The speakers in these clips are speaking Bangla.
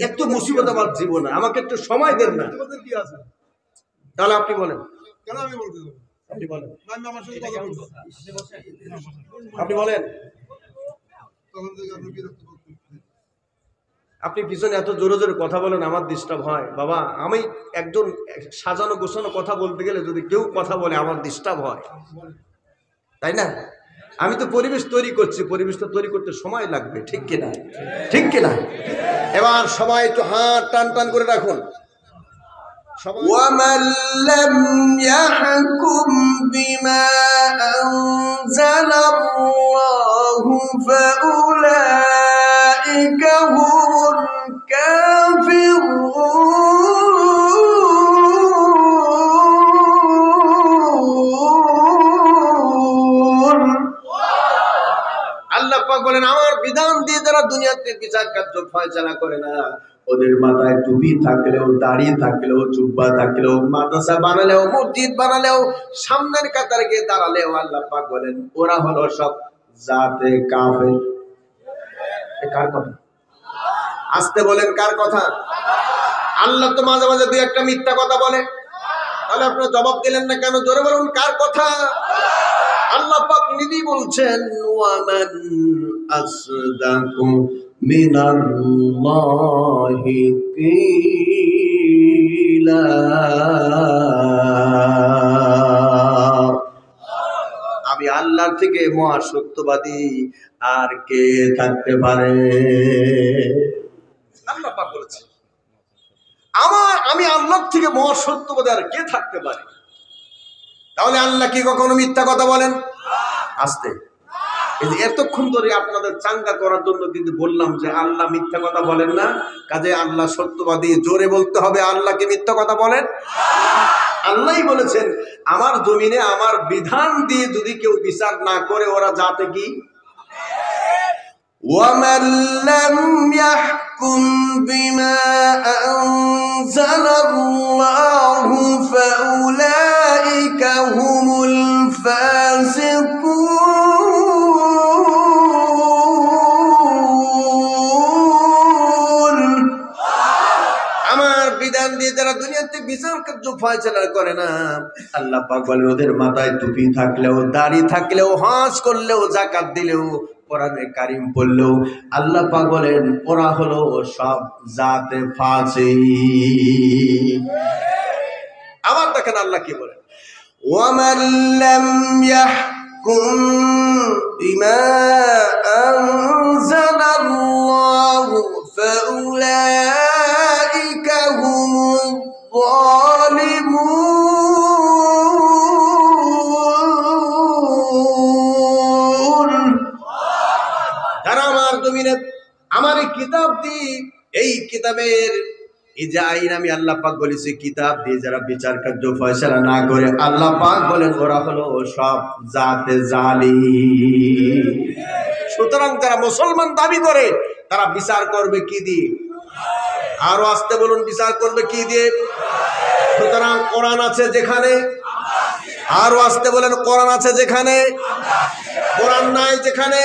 একটু মুসিবত আমার জীবনে, আমাকে একটু সময় দেন না। তাহলে আপনি বলেন, কেন আমি বলতে দেবো? আপনি বলেন, আমি আমার সাথে কথা বলবো। আপনি বলেন। তখন থেকে আপনি বিরক্ত করতেন। আপনি পিছনে এত জোরে জোরে কথা বলেন, আমার ডিস্টার্ব হয়। বাবা, আমি একজন সাজানো গোছানো কথা বলতে গেলে যদি কেউ কথা বলে আমার ডিস্টার্ব হয়, তাই না? আমি তো পরিবেশ তৈরি করছি, পরিবেশটা তৈরি করতে সময় লাগবে, ঠিক কিনা? ঠিক কিনা? এবার সবাই একটু হাত টান টান করে রাখুন। وَمَنْ لَمْ يَحْكُمْ بِمَا أَنْزَلَ اللَّهُ فَأُولَئِكَ هُمُ الْكَافِرُونَ। আল্লাহ পাক বলেন, আমার বিধান দিয়ে যারা দুনিয়াতে বিচার কার্য ফয়সালা করে না, ওদের মাথায় টুপি থাকলেও, দাড়ি থাকলেও, জুব্বা থাকলেও, মাদ্রাসা বানালেও, মসজিদ বানালেও, সামনের কাতারে গিয়ে দাঁড়ালেও, আল্লাহ পাক বলেন ওরা হলো সব জাতে কাফের। কার কথা? আস্তে বলেন, কার কথা? আল্লাহ তো মাঝে মাঝে দুই একটা মিথ্যা কথা বলে, তাহলে আপনারা জবাব দিলেন না কেন? জোরে বলুন, কার কথা? আল্লাহ পাক নিজেই বলছেন, ওয়ামান আসদাকু মিনাল্লাহি কিলা। আমি আল্লাহ থেকে মহা সত্যবাদী আর কে থাকতে পারে? আল্লাহ পাক বলেছেন, আমি আল্লাহ থেকে মহা সত্যবাদী আর কে থাকতে পারে? তাহলে আল্লাহ কি কখনো মিথ্যা কথা বলেন? আস্তে। এতক্ষণ ধরে আপনাদের চাঙ্গা করার জন্য কিন্তু বললাম যে আল্লাহ মিথ্যা কথা বলেন না, কাজে আল্লাহ সত্যবাদী। জোরে বলতে হবে, আল্লাহ কি মিথ্যা কথা বলেন? আল্লাহই বলেছেন, আমার জমিনে আমার বিধান দিয়ে যদি কেউ বিচার না করে ওরা জাতে কি? وَمَنْ لَمْ يَحْكُمْ بِمَا أَنْزَلَ اللَّهُ فَأُولَئِكَ هُمُ الْفَاسِقُونَ। আমার বিধান দিয়ে যারা দুনিয়াতে বিচার কার্য ফয়সালা করে না, আল্লাহ পাক বলেন ওদের মাথায় টুপি থাকলেও, দাড়ি থাকলেও, হজ করলেও, যাকাত দিলেও, কোরআনে কারিম পড়লেও, আল্লাহ পাক বলেন ওরা হলো সব জাতে ফাসিক। আবার দেখেন আল্লাহ কি বলেন, ওয়ামান লাম ইয়াহকুম বিমা আনজালাল্লাহু ফাউলাইকা হুমুয যালিমুন। যারা আমার জমিনে আমার এই কিতাব দিয়ে, এই কিতাবের এই যে আইন আমি আল্লাহ পাক বলেছি, কিতাব দিয়ে যারা বিচার কার্য ফয়সালা না করে, আল্লাহ পাক বলেন ওরা হলো সব জাতে জালিম। সুতরাং যারা মুসলমান দাবি করে তারা বিচার করবে কি দিয়ে? আরো আসতে বলুন, বিচার করবে কি দিয়ে? সুতরাং কোরআন আছে যেখানে, আরো আসতে বলেন, কোরআন আছে যেখানে, কোরআন নাই যেখানে,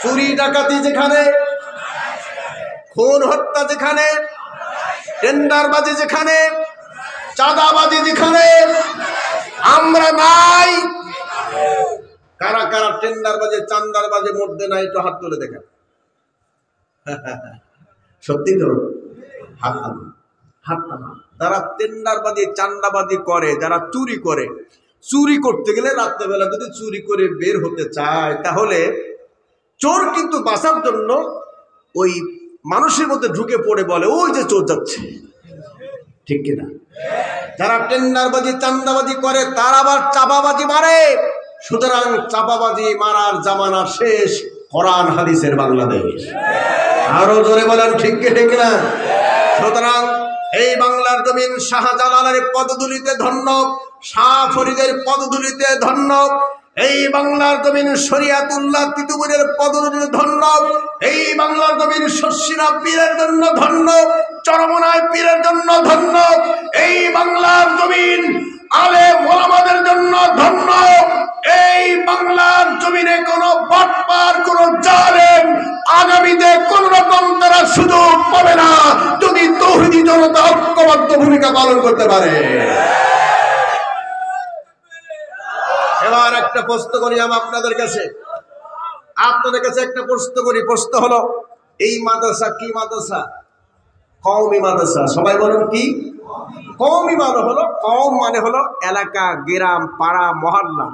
চুরি ডাকাতি যেখানে, খুন হত্যা যেখানে, টেন্ডারবাজি যেখানে, চাঁদাবাজি যেখানে, আমরা নাই। কারা কারা টেন্ডারবাজি চাঁদাবাজির মধ্যে নাই? তো হাত তুলে দেখেন। সত্যি তো? হাত নামান, হাত নামান। যারা টেন্ডারবাজি চাঁদাবাজি করে, যারা চুরি করে, চুরি করতে গেলে রাত্রেবেলা যদি চুরি করে বের হতে চায়, তাহলে চোর কিন্তু বাঁচার জন্য ওই মানুষের মধ্যে ঢুকে পড়ে বলে ওই যে চোর যাচ্ছে, ঠিক কিনা? যারা টেন্ডারবাজি চাঁদাবাজি করে তারা আবার চাপাবাজি মারে। সুতরাং চাপাবাজি মারার জামানা শেষ, কোরআন হাদিসের বাংলাদেশ। আরো জোরে বলেন, ঠিক কি ঠিক না? সুতরাং এই বাংলার জমিন শাহজালালের পদধূলিতে ধন্য, শাহ ফরিদের পদধূলিতে ধন্য। এই বাংলার জমিন শরিয়াতুল্লাহ তিতুবুরের পদধূলিতে ধন্য। এই বাংলার জমিন শশিরা পীরের জন্য ধন্য, চরমনায় পীরের জন্য ধন্য। এই বাংলার জমিন আলেম ওলামাদের জন্য ধন্য। এই বাংলার জমিনে কোন বাটপার, কোন জালেম আগামীতে কোন রকম তারা সুযোগ পাবে না। জনতা ঐক্যবদ্ধ ভূমিকা পালন করতে পারে। এবার একটা প্রশ্ন করি আমি আপনাদের কাছে একটা প্রশ্ন করি। প্রশ্ন হলো, এই মাদ্রাসা কি মাদ্রাসা? কওমি মাদ্রাসা। সবাই বলুন কি? কওমি মানে হলো, কওম মানে হলো এলাকা, গ্রাম, পাড়া, মহল্লা,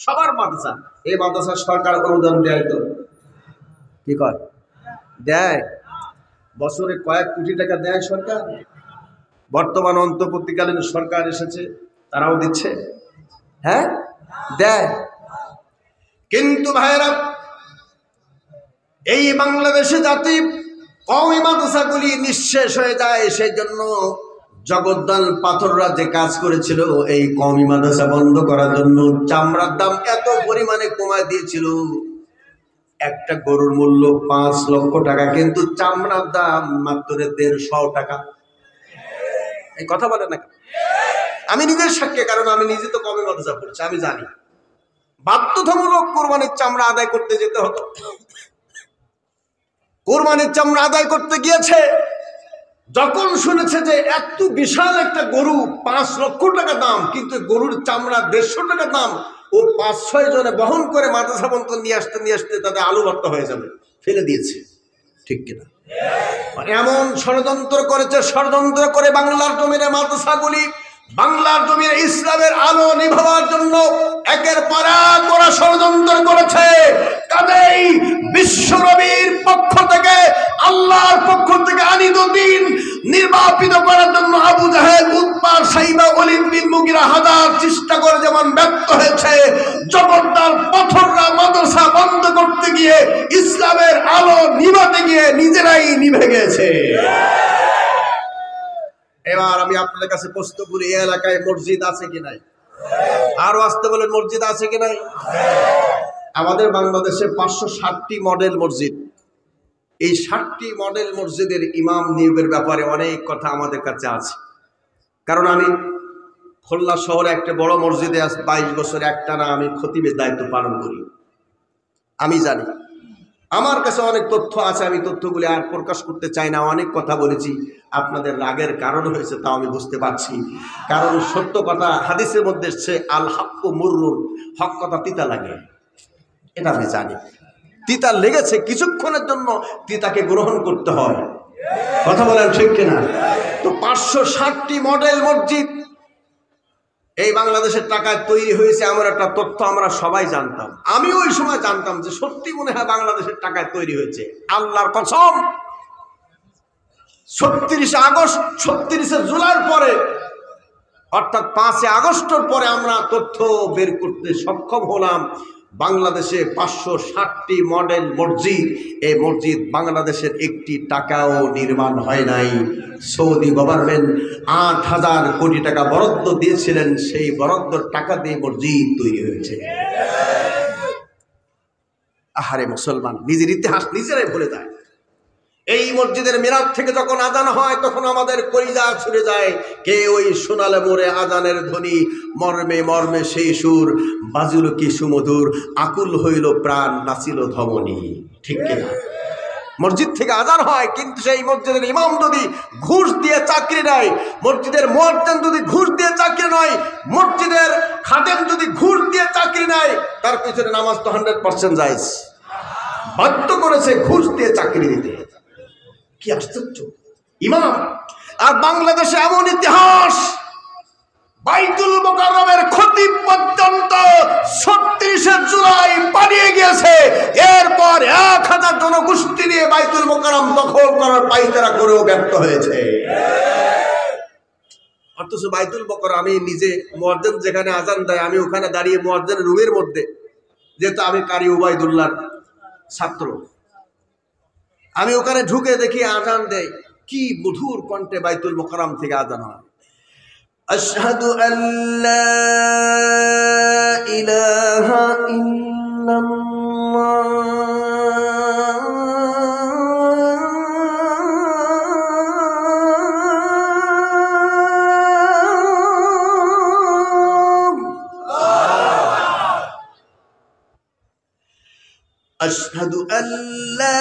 সবার মাদ্রাসা। এই মাদ্রাসা সরকার অনুদান দেয় তো? কি কয়? দেয়। বছরে কয়েক কোটি টাকা দেয় সরকার। বর্তমান অন্তর্বর্তীকালীন সরকার এসেছে, তারাও দিচ্ছে। হ্যাঁ, দেয়। কিন্তু ভাইয়েরা, এই বাংলাদেশে জাতি কওমি মাদ্রাসাগুলি নিঃশেষ হয়ে যায়। সেই জন্য জগদ্দল পাথররা যে কাজ করেছিল এই কওমি মাদ্রাসা বন্ধ করার জন্য, চামড়ার দাম এত পরিমাণে কমায় দিয়েছিল, একটা গরুর মূল্য 5 লক্ষ টাকা, কিন্তু চামড়ার দাম মাত্র 150 টাকা। এই কথা বলে না? আমি নিজের সাক্ষী, কারণ আমি নিজে তো কওমি মাদ্রাসা পড়ছি, আমি জানি। বাধ্যতামূলক কোরবানির চামড়া আদায় করতে যেতে হতো। কোরবানির চামড়া আদায় করতে গিয়েছে, যখন শুনেছে যে এত বিশাল একটা গরু 5 লক্ষ টাকা দাম, কিন্তু গরুর চামড়া 150 টাকা দাম, ও 5-6 জনে বহন করে মাদ্রাসা পর্যন্ত নিয়ে আসতে তাদের আলু ভর্তা হয়ে যাবে, ফেলে দিয়েছে। ঠিক কিনা? এমন ষড়যন্ত্র করেছে, ষড়যন্ত্র করে বাংলার জমিনে মাদ্রাসাগুলি, বাংলার জমিনে ইসলামের আলো নিভাবার জন্য একের পর এক ওরা ষড়যন্ত্র করেছে। কাজেই বিশ্বনবীর পক্ষ থেকে, আল্লাহর পক্ষ থেকে আনিত দ্বীন নির্বাপিত করার জন্য আবু জাহেল, উতবা, সাইবা, ওয়ালিদ বিন মুগিরা হাজার চেষ্টা করে যেমন ব্যর্থ হয়েছে, জগদ্দল পাথররা মাদ্রাসা বন্ধ করতে গিয়ে, ইসলামের আলো নিভাতে গিয়ে নিজেরাই নিভে গেছে। এবার আমি আপনাদের কাছে প্রশ্ন করি, এই এলাকায় মসজিদ আছে কি নাই? আরো আসতে বলেন, মসজিদ আছে কি নাই? আমাদের বাংলাদেশে 560টি মডেল মসজিদ। এই 60টি মডেল মসজিদের ইমাম নিয়োগের ব্যাপারে অনেক কথা আমাদের কাছে আছে। কারণ আমি খুলনা শহরে একটা বড় মসজিদে 22 বছর একটানা আমি খতিবের দায়িত্ব পালন করি। আমি জানি, আমার কাছে অনেক তথ্য আছে, আমি তথ্যগুলি আর প্রকাশ করতে চাই না। অনেক কথা বলেছি, আপনাদের রাগের কারণ হয়েছে, তাও আমি বুঝতে পারছি। কারণ সত্য কথা হাদিসের মধ্যে এসছে, আল হাক্কু মুররুন, হক কথা তিতা লাগে, এটা আমি জানি। তিতা লেগেছে, কিছুক্ষণের জন্য তিতাকে গ্রহণ করতে হয়। কথা বলেন ঠিক কিনা? তো 560টি মডেল মসজিদ এই বাংলাদেশের টাকায় তৈরি হয়েছে, এমন একটা তথ্য আমরা সবাই জানতাম। আমি ওই সময় জানতাম যে সত্যি মনে হয় বাংলাদেশের টাকায় তৈরি হয়েছে। আল্লাহর কসম, 36 জুলাইয়ের পরে, অর্থাৎ 5 আগস্টের পরে আমরা তথ্য বের করতে সক্ষম হলাম। বাংলাদেশে 560টি মডেল মসজিদ, এই মসজিদ বাংলাদেশের একটি টাকাও নির্মাণ হয় নাই। সৌদি গভর্নমেন্ট 8,000 কোটি টাকা বরাদ্দ দিয়েছিলেন, সেই বরাদ্দর টাকা দিয়ে মসজিদ তৈরি হয়েছে। আহারে মুসলমান, নিজের ইতিহাস নিজেরাই ভুলে যায়। এই মসজিদের মিনার থেকে যখন আজান হয়, তখন আমাদের কলিজা ছুটে যায়। কে ওই সোনালে মোড়ে আজানের ধ্বনি, মর্মে মর্মে সেই সুর, বাজিল কি সুমধুর, আকুল হইল প্রাণ, নাচিল ধমনী। ঠিক কিনা? মসজিদ থেকে আজান হয়, কিন্তু সেই মসজিদের ইমাম যদি ঘুষ দিয়ে চাকরি নেয়, মসজিদের মুয়াজ্জিন যদি ঘুষ দিয়ে চাকরি নেয়, মসজিদের খাদেম যদি ঘুষ দিয়ে চাকরি নেয়, তার পিছনে নামাজ তো 100% জায়েজ। বাধ্য করেছে ঘুষ দিয়ে চাকরি দিতে। কি আশ্চর্য ইমাম! আর বাংলাদেশে এমন ইতিহাস, বাইতুল মুকাররমের খতিব পর্যন্ত 36 জুলাই পালিয়ে গিয়েছে। এরপর 1000 জনগোষ্ঠী নিয়ে বাইতুল মুকাররম দখল করার পাইতারা করেও ব্যর্থ হয়েছে। অথচ বাইতুল মুকাররম, আমি নিজে মুয়াজ্জিন যেখানে আজান দেয়, আমি ওখানে দাঁড়িয়ে মুয়াজ্জিনের রুমের মধ্যে, যেহেতু আমি কারি উবাইদুল্লাহর ছাত্র, আমি ওখানে ঢুকে দেখি আজান দেয়, কি মধুর কণ্ঠে বাইতুল মুকাররম থেকে আজান হয়। আশহাদু আল্লা ইলাহা ইল্লাল্লাহ আশহাদু আল্লা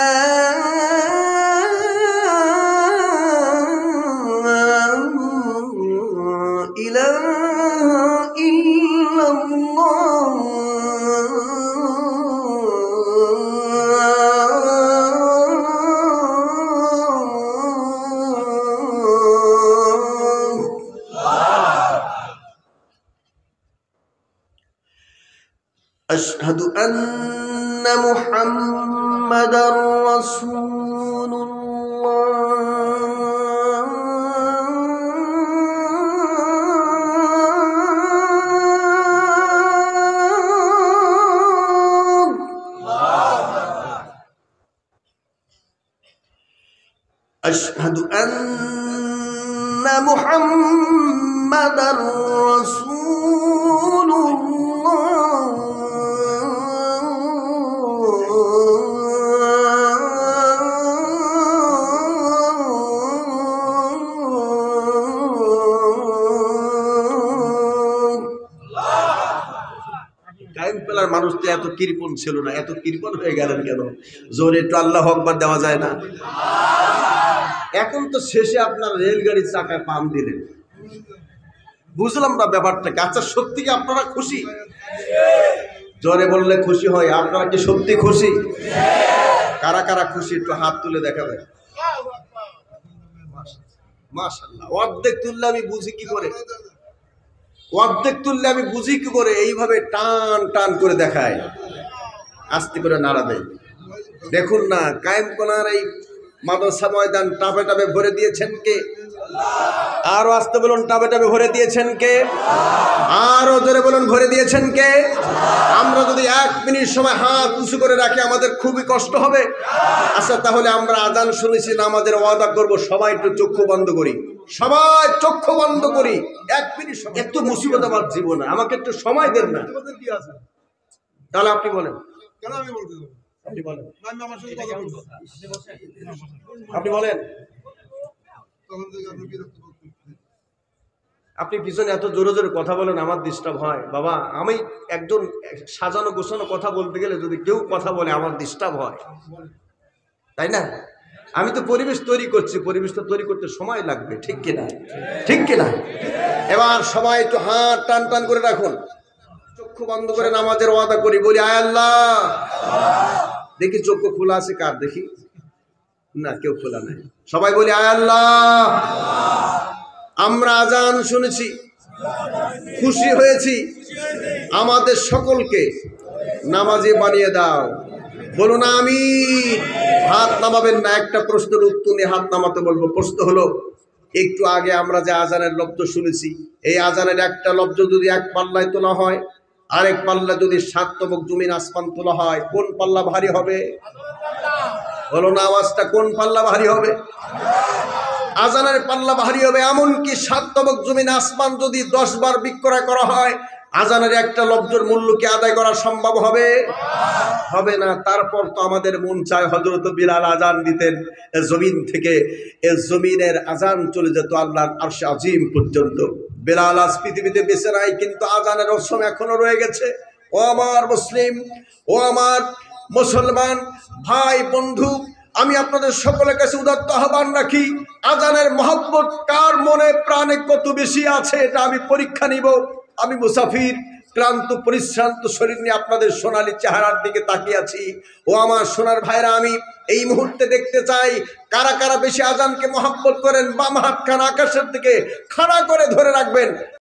আশহাদু আন্না মুহাম্মাদার রাসূলুল্লাহ। আশহাদু আন্না মুহাম্মাদার টাইম পেলার মানুষ তো এত কৃপণ ছিল না, এত কৃপণ হয়ে গেলেন কেন? জোরে একটু আল্লাহু আকবার দেওয়া যায় না? এখন তো শেষে আপনার রেলগাড়ির চাকায় পাম দিলেন, বুঝলাম না ব্যাপারটাকে। আচ্ছা, সত্যি কি আপনারা খুশি? জোরে বললে খুশি হয়। আপনারা কি সত্যি খুশি? কারা কারা খুশি একটু হাত তুলে দেখাবেন। মাশাআল্লাহ। অর্ধেক তুললে আমি বুঝি কি করে? অর্ধেক তুললে আমি বুঝি কি করে? এইভাবে টান টান করে দেখায়, আস্তে করে নাড়া দেয়। দেখুন না, কায়েম কোনার এই মাদ্রাসা ময়দান টাবে টাবে ভরে দিয়েছেন কে? আরো আস্তে বলুন, টাবে টাবে ভরে দিয়েছেন কে? আরো জোরে বলুন, ভরে দিয়েছেন কে? আমরা যদি 1 মিনিট সময় হাত উঁচু করে রাখি আমাদের খুবই কষ্ট হবে। আচ্ছা, তাহলে আমরা আজান শুনেছি, নামাজের ওয়াদা করব, সবাই একটু চক্ষু বন্ধ করি, সবাই চক্ষু বন্ধ করি 1 মিনিট। একটু মুসিবত আমার জীবনে, আমাকে একটু সময় দেন না। কি আছে? তাহলে আপনি বলেন, কেন আমি বলতে যাবো? আপনি বলেন, আমি আমার সাথে কথা বলবো। আপনি বলেন। তখন থেকে আপনি বিরক্ত বোধ করছেন। আপনি পিছনে এত জোরে জোরে কথা বলেন, আমার ডিস্টার্ব হয়। বাবা, আমি একজন সাজানো গোছানো কথা বলতে গেলে যদি কেউ কথা বলে আমার ডিস্টার্ব হয়, তাই না? আমি তো পরিবেশ তৈরি করছি, পরিবেশটা তৈরি করতে সময় লাগবে, ঠিক কিনা? ঠিক কিনা? এবার সবাই একটু হাত টান টান করে রাখুন, চক্ষু বন্ধ করে নামাজের ওয়াদা করি, বলি আয় আল্লাহ। দেখি চক্ষু খোলা আছে কার? দেখি না, কেউ খোলা নাই। সবাই বলি আয় আল্লাহ। আমরা আজান শুনেছি, খুশি হয়েছি, আমাদের সকলকে নামাজি বানিয়ে দাও। বলুন আমিন। হাত নামাবেন না, একটা প্রশ্নের উত্তর নিয়ে হাত নামাতে বলবো। প্রশ্ন হলো, একটু আগে আমরা যে আজানের লব্ধ শুনেছি, এই আজানের একটা লব্ধ যদি 1 পাল্লায় তোলা হয়, আরেক পাল্লা যদি 7 তবক জমিন আসমান তোলা হয়, কোন পাল্লা ভারী হবে? বলো না, আওয়াজটা কোন পাল্লা ভারী হবে? আজানের পাল্লা ভারী হবে। এমনকি 7 তবক জমিন আসমান যদি 10 বার বিক্রয় করা হয়, আজানের একটা লব্ধর মূল্য কি আদায় করা সম্ভব হবে? হবে না। তারপর তো আমাদের মন চায় হযরত বিলাল আজান দিতেন জমিন থেকে, এই জমিনের আজান চলে যেত আল্লাহর আরশে আজিম পর্যন্ত। বিলাল আজ পৃথিবীতে বেঁচে নাই, কিন্তু আজানের রসম এখনো রয়ে গেছে। ও আমার মুসলিম, ও আমার মুসলমান ভাই বন্ধু, আমি আপনাদের সকলের কাছে উদাত্ত আহ্বান রাখি, আজানের মহব্বত কার মনে প্রাণে কত বেশি আছে এটা আমি পরীক্ষা নিব। আমি মুসাফির, ক্লান্ত পরিশ্রান্ত শরীর নিয়ে আপনাদের সোনালী চেহারার দিকে তাকিয়ে আছি। ও আমার সোনার ভাইরা, আমি এই মুহূর্তে দেখতে চাই কারা কারা বেশি আজানকে মহব্বত করেন। বাম হাতখানা আকাশের দিকে খাড়া করে ধরে রাখবেন।